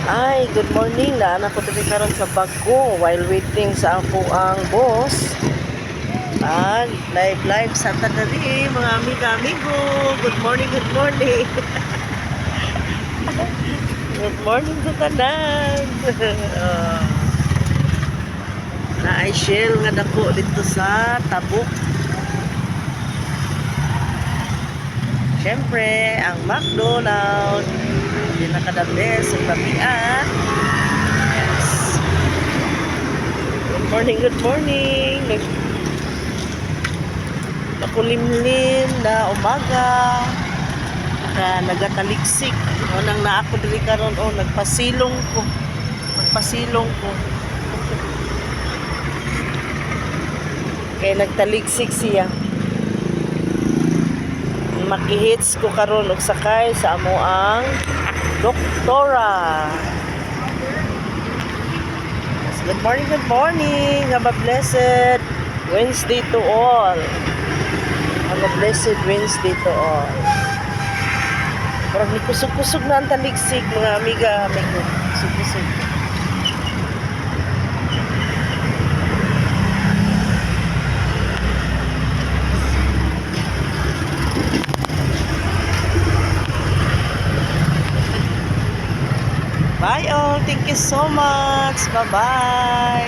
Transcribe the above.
Ay, good morning na. Anak ko tabi karon sa Bago while waiting sa ako ang boss. Live sa Tadari, mga amigo. Good morning, good morning. Good morning sa tanan. Na ay shell nga dako dito sa Tabuk. Siyempre, ang McDonald's. Pinakadabes sa tabian. Yes. Good morning, good morning. Makulimlim na umaga. Nagataliksik. O nang naako diri karon o nagpasilong ko. Kaya nagtaliksik siya. Makihits ko karon og sakay sa amo ang doktora. Good morning, good morning. Have a blessed Wednesday to all. Have a blessed Wednesday to all. Parang kusog-kusog na ang taliksik, mga amigo. Kusog-kusog. Bye all. Thank you so much. Bye-bye.